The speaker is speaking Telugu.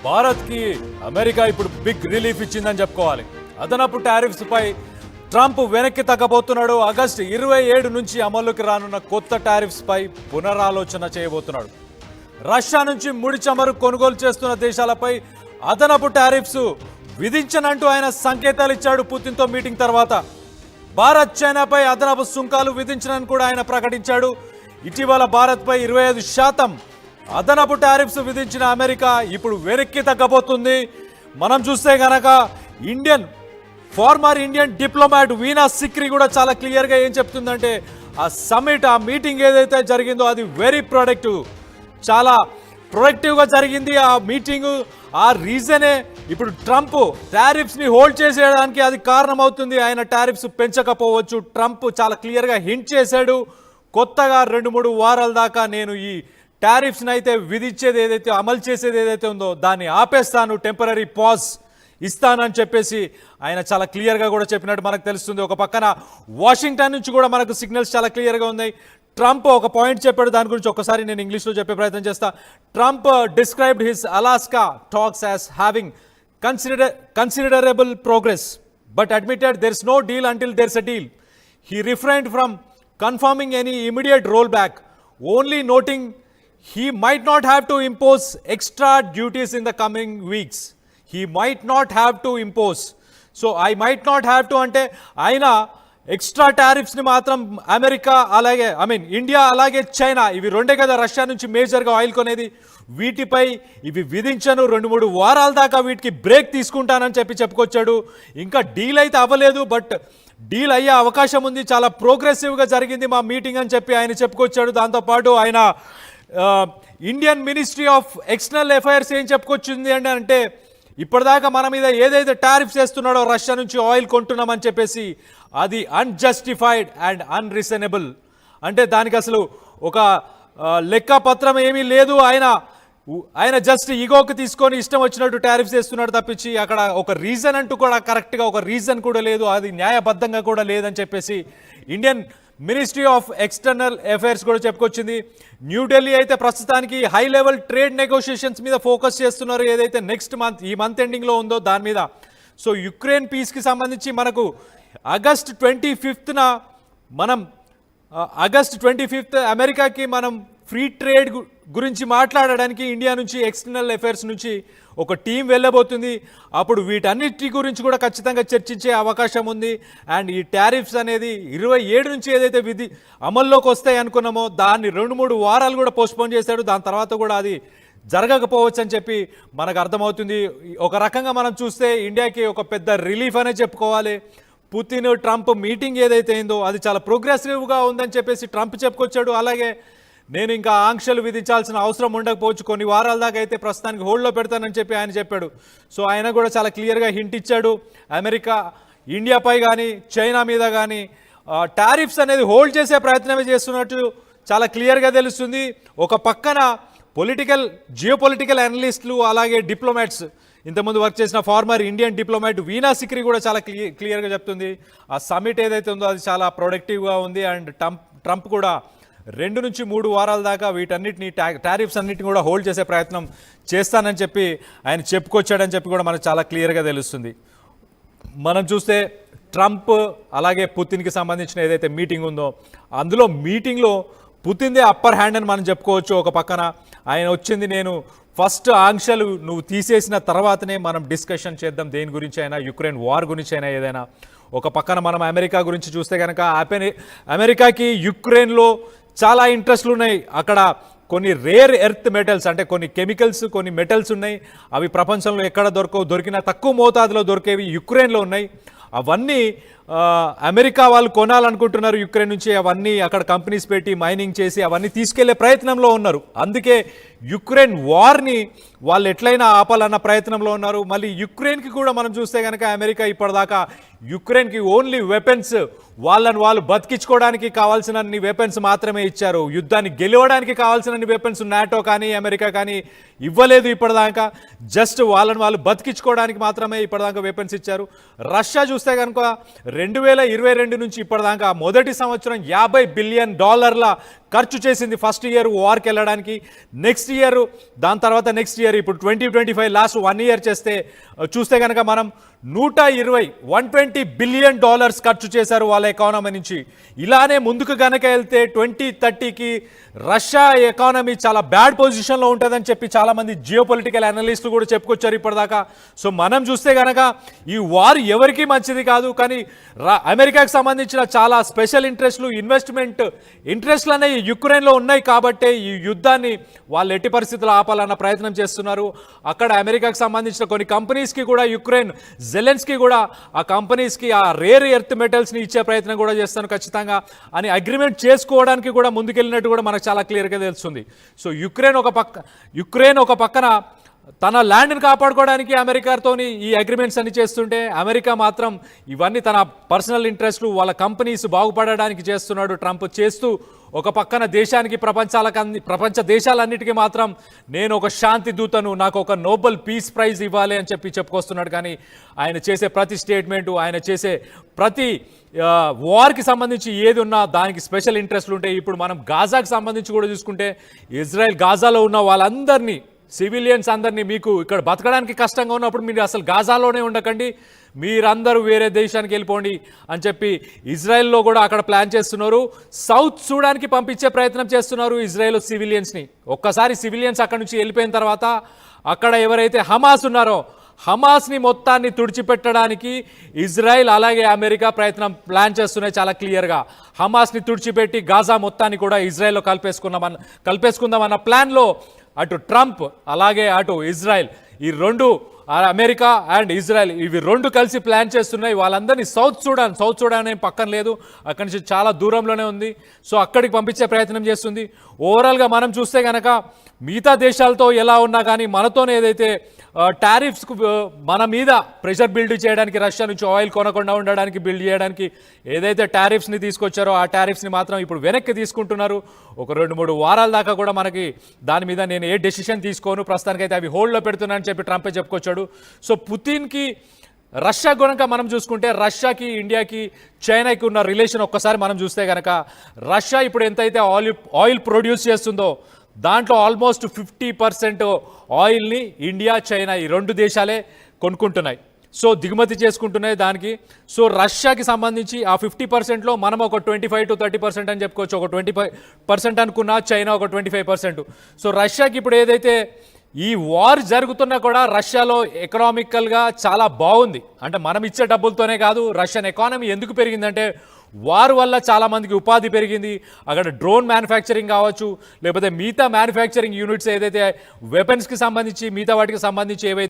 భారత్కి అమెరికా ఇప్పుడు బిగ్ రిలీఫ్ ఇచ్చిందని చెప్పుకోవాలి. అదనపు టారిఫ్స్ పై ట్రంప్ వెనక్కి తగ్గబోతున్నాడు. ఆగస్టు 27 నుంచి అమలుకి రానున్న కొత్త టారిఫ్స్ పై పునరాలోచన చేయబోతున్నాడు. రష్యా నుంచి ముడి చమురు కొనుగోలు చేస్తున్న దేశాలపై అదనపు టారిఫ్స్ విధించనంటూ ఆయన సంకేతాలు ఇచ్చాడు. పుతిన్తో మీటింగ్ తర్వాత భారత్ చైనాపై అదనపు సుంకాలు విధించనని కూడా ఆయన ప్రకటించాడు. ఇటీవల భారత్పై 25% అదనపు టారిఫ్స్ విధించిన అమెరికా ఇప్పుడు వెనక్కి తగ్గబోతుంది. మనం చూస్తే గనక former Indian diplomat vena Sikri కూడా చాలా క్లియర్గా ఏం చెప్తుందంటే ఆ సమ్మిట్, ఆ మీటింగ్ ఏదైతే జరిగిందో అది వెరీ ప్రొడక్టివ్, చాలా ప్రొడక్టివ్గా జరిగింది ఆ మీటింగు. ఆ రీజనే ఇప్పుడు ట్రంప్ టారిఫ్స్ని హోల్డ్ చేసేయడానికి అది కారణమవుతుంది. ఆయన టారిఫ్స్ పెంచకపోవచ్చు. ట్రంప్ చాలా క్లియర్గా హింట్ చేశాడు, కొత్తగా 2-3 వారాల దాకా నేను ఈ టారిఫ్స్ని అయితే విధించేది ఏదైతే అమలు చేసేది ఏదైతే ఉందో దాన్ని ఆపేస్తాను, టెంపరీ పాజ్ ఇస్తానని చెప్పేసి ఆయన చాలా క్లియర్గా కూడా చెప్పినట్టు మనకు తెలుస్తుంది. ఒక పక్కన వాషింగ్టన్ నుంచి కూడా మనకు సిగ్నల్స్ చాలా క్లియర్గా ఉన్నాయి. ట్రంప్ ఒక పాయింట్ చెప్పాడు, దాని గురించి ఒకసారి నేను ఇంగ్లీష్లో చెప్పే ప్రయత్నం చేస్తా. Trump described his Alaska talks as having considerable progress but admitted there is no deal until there is a deal. He refrained from confirming any immediate rollback, only noting he might not have to impose extra duties in the coming weeks. He might not have to impose. So I might not have to అంటే ఆయన ఎక్స్ట్రా టారిఫ్స్ని మాత్రం అమెరికా అలాగే ఇండియా అలాగే చైనా ఇవి రెండే కదా రష్యా నుంచి మేజర్గా ఆయిల్ కొనేది, వీటిపై ఇవి విధించను, 2-3 వారాల దాకా వీటికి బ్రేక్ తీసుకుంటానని చెప్పుకొచ్చాడు. ఇంకా డీల్ అయితే అవ్వలేదు, బట్ డీల్ అయ్యే అవకాశం ఉంది, చాలా ప్రోగ్రెసివ్గా జరిగింది మా మీటింగ్ అని చెప్పి ఆయన చెప్పుకొచ్చాడు. దాంతోపాటు ఆయన Indian ministry of external affairs ఏం చెప్పుకొచ్చింది అంటే ఇప్పటిదాకా మన మీద ఏదైతే టారిఫ్స్ వేస్తున్నాడో రష్యా నుంచి ఆయిల్ కొంటున్నామని చెప్పేసి అది అన్జస్టిఫైడ్ అండ్ అన్రీజనబుల్, అంటే దానికి అసలు ఒక లెక్కపత్రం ఏమీ లేదు. ఆయన జస్ట్ ఈగోకి తీసుకొని ఇష్టం వచ్చినట్టు టారిఫ్స్ వేస్తున్నాడు తప్పించి అక్కడ ఒక రీజన్ అంటూ కూడా కరెక్ట్గా ఒక రీజన్ కూడా లేదు, అది న్యాయబద్ధంగా కూడా లేదని చెప్పేసి Indian ministry of external affairs కూడా చెప్పుకొచ్చింది. న్యూఢిల్లీ అయితే ప్రస్తుతానికి హై లెవెల్ ట్రేడ్ నెగోషియేషన్స్ మీద ఫోకస్ చేస్తున్నారు, ఏదైతే నెక్స్ట్ మంత్ ఈ మంత్ ఎండింగ్లో ఉందో దాని మీద. సో యుక్రెయిన్ పీస్కి సంబంధించి మనకు ఆగస్ట్ 25న అమెరికాకి మనం ఫ్రీ ట్రేడ్ గురించి మాట్లాడడానికి ఇండియా నుంచి ఎక్స్టర్నల్ అఫైర్స్ నుంచి ఒక టీం వెళ్ళబోతుంది. అప్పుడు వీటన్నిటి గురించి కూడా ఖచ్చితంగా చర్చించే అవకాశం ఉంది. అండ్ ఈ టారిఫ్స్ అనేది 27 నుంచి ఏదైతే అమల్లోకి వస్తాయి అనుకున్నామో దాన్ని 2-3 వారాలు కూడా పోస్ట్పోన్ చేశాడు. దాని తర్వాత కూడా అది జరగకపోవచ్చు అని చెప్పి మనకు అర్థమవుతుంది. ఒక రకంగా మనం చూస్తే ఇండియాకి ఒక పెద్ద రిలీఫ్ అనే చెప్పుకోవాలి. పుతిన్ ట్రంప్ మీటింగ్ ఏదైతే అయిందో అది చాలా ప్రోగ్రెసివ్గా ఉందని చెప్పేసి ట్రంప్ చెప్పుకొచ్చాడు. అలాగే నేను ఇంకా ఆంక్షలు విధించాల్సిన అవసరం ఉండకపోవచ్చు, కొన్ని వారాల దాకా అయితే ప్రస్తుతానికి హోల్డ్లో పెడతానని చెప్పి ఆయన చెప్పాడు. సో ఆయన కూడా చాలా క్లియర్గా హింట్ ఇచ్చాడు, అమెరికా ఇండియాపై కానీ చైనా మీద కానీ టారిఫ్స్ అనేది హోల్డ్ చేసే ప్రయత్నమే చేస్తున్నట్టు చాలా క్లియర్గా తెలుస్తుంది. ఒక పక్కన జియోపొలిటికల్ అనలిస్టులు అలాగే డిప్లొమాట్స్, ఇంతకుముందు వర్క్ చేసిన former Indian diplomat vena Sikri కూడా చాలా క్లియర్గా చెప్తుంది ఆ సమ్మిట్ ఏదైతే ఉందో అది చాలా ప్రొడక్టివ్గా ఉంది. అండ్ ట్రంప్ కూడా 2-3 వారాల దాకా వీటన్నిటిని టారిఫ్స్ అన్నిటిని కూడా హోల్డ్ చేసే ప్రయత్నం చేస్తానని చెప్పి ఆయన చెప్పుకొచ్చాడని చెప్పి కూడా మనకు చాలా క్లియర్గా తెలుస్తుంది. మనం చూస్తే ట్రంప్ అలాగే పుతిన్కి సంబంధించిన ఏదైతే మీటింగ్ ఉందో అందులో మీటింగ్లో పుతిన్దే అప్పర్ హ్యాండ్ అని మనం చెప్పుకోవచ్చు. ఒక పక్కన ఆయన వచ్చింది, నేను ఫస్ట్ ఆంక్షలు నువ్వు తీసేసిన తర్వాతనే మనం డిస్కషన్ చేద్దాం దేని గురించి అయినా, యుక్రెయిన్ వార్ గురించి అయినా ఏదైనా. ఒక పక్కన మనం అమెరికా గురించి చూస్తే కనుక అమెరికాకి యుక్రెయిన్లో చాలా ఇంట్రెస్ట్లు ఉన్నాయి. అక్కడ కొన్ని రేర్ ఎర్త్ మెటల్స్ అంటే కొన్ని కెమికల్స్, కొన్ని మెటల్స్ ఉన్నాయి, అవి ప్రపంచంలో ఎక్కడ దొరికినా తక్కువ మోతాదులో దొరికేవి యుక్రెయిన్లో ఉన్నాయి. అవన్నీ అమెరికా వాళ్ళు కొనాలనుకుంటున్నారు యుక్రెయిన్ నుంచి. అవన్నీ అక్కడ కంపెనీస్ పెట్టి మైనింగ్ చేసి అవన్నీ తీసుకెళ్లే ప్రయత్నంలో ఉన్నారు. అందుకే యుక్రెయిన్ వార్ని వాళ్ళు ఎట్లయినా ఆపాలన్న ప్రయత్నంలో ఉన్నారు. మళ్ళీ యుక్రెయిన్కి కూడా మనం చూస్తే కనుక అమెరికా ఇప్పటిదాకా యుక్రెయిన్కి ఓన్లీ వెపన్స్, వాళ్ళు బతికించుకోవడానికి కావాల్సినన్ని వెపన్స్ మాత్రమే ఇచ్చారు. యుద్ధాన్ని గెలవడానికి కావాల్సినన్ని వెపన్స్ నాటో కానీ అమెరికా కానీ ఇవ్వలేదు ఇప్పటిదాకా. జస్ట్ వాళ్ళు బతికించుకోవడానికి మాత్రమే ఇప్పటిదాకా వెపన్స్ ఇచ్చారు. రష్యా చూస్తే కనుక 2022 నుంచి ఇప్పటిదాకా మొదటి సంవత్సరం $50 బిలియన్ ఖర్చు చేసింది ఫస్ట్ ఇయర్ వార్కి వెళ్ళడానికి. నెక్స్ట్ నెక్స్ట్ ఇయర్, దాని తర్వాత నెక్స్ట్ ఇయర్, ఇప్పుడు 2025 లాస్ట్ 1 ఇయర్ చూస్తే కనుక మనం 120 బిలియన్ డాలర్స్ ఖర్చు చేశారు వాళ్ళ ఎకానమీ నుంచి. ఇలానే ముందుకు గనక వెళ్తే 2030కి రష్యా ఎకానమీ చాలా బ్యాడ్ పొజిషన్లో ఉంటుందని చెప్పి చాలామంది జియో పొలిటికల్ అనలిస్టులు కూడా చెప్పుకొచ్చారు ఇప్పటిదాకా. సో మనం చూస్తే కనుక ఈ వార్ ఎవరికీ మంచిది కాదు, కానీ అమెరికాకి సంబంధించిన చాలా స్పెషల్ ఇంట్రెస్ట్లు, ఇన్వెస్ట్మెంట్ ఇంట్రెస్ట్లు అనేవి యుక్రెయిన్లో ఉన్నాయి కాబట్టే ఈ యుద్ధాన్ని వాళ్ళు ఎట్టి పరిస్థితుల్లో ఆపాలన్న ప్రయత్నం చేస్తున్నారు. అక్కడ అమెరికాకి సంబంధించిన కొన్ని కంపెనీస్కి కూడా యుక్రెయిన్ జెలెన్స్కీ కూడా ఆ కంపెనీస్కి ఆ రేర్ ఎర్త్ మెటల్స్ని ఇచ్చే ప్రయత్నం కూడా చేస్తాను ఖచ్చితంగా అని అగ్రిమెంట్ చేసుకోవడానికి కూడా ముందుకెళ్ళినట్టు కూడా మనకు చాలా క్లియర్గా తెలుస్తుంది. సో యుక్రెయిన్ ఒక పక్కన తన ల్యాండ్ని కాపాడుకోవడానికి అమెరికాతోని ఈ అగ్రిమెంట్స్ అన్ని చేస్తుంటే, అమెరికా మాత్రం ఇవన్నీ తన పర్సనల్ ఇంట్రెస్ట్లు, వాళ్ళ కంపెనీస్ బాగుపడడానికి చేస్తున్నాడు ట్రంప్. చేస్తూ ఒక పక్కన దేశానికి ప్రపంచ దేశాలన్నిటికీ మాత్రం నేను ఒక శాంతి దూతను, నాకు ఒక నోబెల్ పీస్ ప్రైజ్ ఇవ్వాలి అని చెప్పుకొస్తున్నాడు. కానీ ఆయన చేసే ప్రతి స్టేట్మెంటు, ఆయన చేసే ప్రతి వార్కి సంబంధించి ఏది ఉన్నా దానికి స్పెషల్ ఇంట్రెస్ట్లు ఉంటాయి. ఇప్పుడు మనం గాజాకి సంబంధించి కూడా చూసుకుంటే, ఇజ్రాయెల్ గాజాలో ఉన్న వాళ్ళందరినీ, సివిలియన్స్ అందరినీ, మీకు ఇక్కడ బతకడానికి కష్టంగా ఉన్నప్పుడు మీరు అసలు గాజాలోనే ఉండకండి, మీరందరూ వేరే దేశానికి వెళ్ళిపోండి అని చెప్పి ఇజ్రాయెల్లో కూడా అక్కడ ప్లాన్ చేస్తున్నారు. సౌత్ సూడాన్కి పంపించే ప్రయత్నం చేస్తున్నారు ఇజ్రాయెల్ సివిలియన్స్ని. ఒక్కసారి సివిలియన్స్ అక్కడ నుంచి వెళ్ళిపోయిన తర్వాత అక్కడ ఎవరైతే హమాస్ ఉన్నారో హమాస్ని మొత్తాన్ని తుడిచిపెట్టడానికి ఇజ్రాయెల్ అలాగే అమెరికా ప్లాన్ చేస్తున్నాయి చాలా క్లియర్గా. హమాస్ని తుడిచిపెట్టి గాజా మొత్తాన్ని కూడా ఇజ్రాయెల్లో కలిపేసుకుందామన్న ప్లాన్లో అటు ట్రంప్ అలాగే అటు ఇజ్రాయెల్, ఈ రెండు, అమెరికా అండ్ ఇజ్రాయెల్, ఇవి రెండు కలిసి ప్లాన్ చేస్తున్నాయి. వాళ్ళందరినీ సౌత్ సూడాన్ ఏం పక్కన లేదు, అక్కడి నుంచి చాలా దూరంలోనే ఉంది. సో అక్కడికి పంపించే ప్రయత్నం చేస్తుంది. ఓవరాల్గా మనం చూస్తే కనుక మిగతా దేశాలతో ఎలా ఉన్నా కానీ మనతోనే ఏదైతే టారిఫ్స్కు మన మీద ప్రెషర్ బిల్డ్ చేయడానికి, రష్యా నుంచి ఆయిల్ కొనకుండా ఉండడానికి, బిల్డ్ చేయడానికి ఏదైతే టారిఫ్స్ని తీసుకొచ్చారో ఆ టారిఫ్స్ని మాత్రం ఇప్పుడు వెనక్కి తీసుకుంటున్నారు. ఒక 2-3 వారాల దాకా కూడా మనకి దాని మీద నేను ఏ డెసిషన్ తీసుకోను, ప్రస్తుతానికైతే అవి హోల్డ్లో పెడుతున్నానని చెప్పి ట్రంపే చెప్పుకొచ్చాడు. సో పుతిన్కి రష్యా కనుక మనం చూసుకుంటే, రష్యాకి ఇండియాకి చైనాకి ఉన్న రిలేషన్ ఒక్కసారి మనం చూస్తే కనుక, రష్యా ఇప్పుడు ఎంతైతే ఆయిల్ ప్రొడ్యూస్ చేస్తుందో దాంట్లో ఆల్మోస్ట్ 50% ఆయిల్ని ఇండియా, చైనా ఈ రెండు దేశాలే కొనుక్కుంటున్నాయి. సో దిగుమతి చేసుకుంటున్నాయి దానికి. సో రష్యాకి సంబంధించి ఆ 50%లో మనం ఒక 25 to 30% అని చెప్పుకోవచ్చు. ఒక 25% అనుకున్నా, చైనా ఒక 25%. సో రష్యాకి ఇప్పుడు ఏదైతే ఈ వార్ జరుగుతున్నా కూడా రష్యాలో ఎకనామికల్గా చాలా బాగుంది. అంటే మనం ఇచ్చే డబ్బులతోనే కాదు, రష్యన్ ఎకానమీ ఎందుకు పెరిగిందంటే వార్ వల్ల చాలామందికి ఉపాధి పెరిగింది. అక్కడ డ్రోన్ మ్యానుఫ్యాక్చరింగ్ కావచ్చు, లేకపోతే మిగతా మ్యానుఫ్యాక్చరింగ్ యూనిట్స్ ఏదైతే వెపన్స్కి సంబంధించి, మిగతా వాటికి సంబంధించి ఏవైతే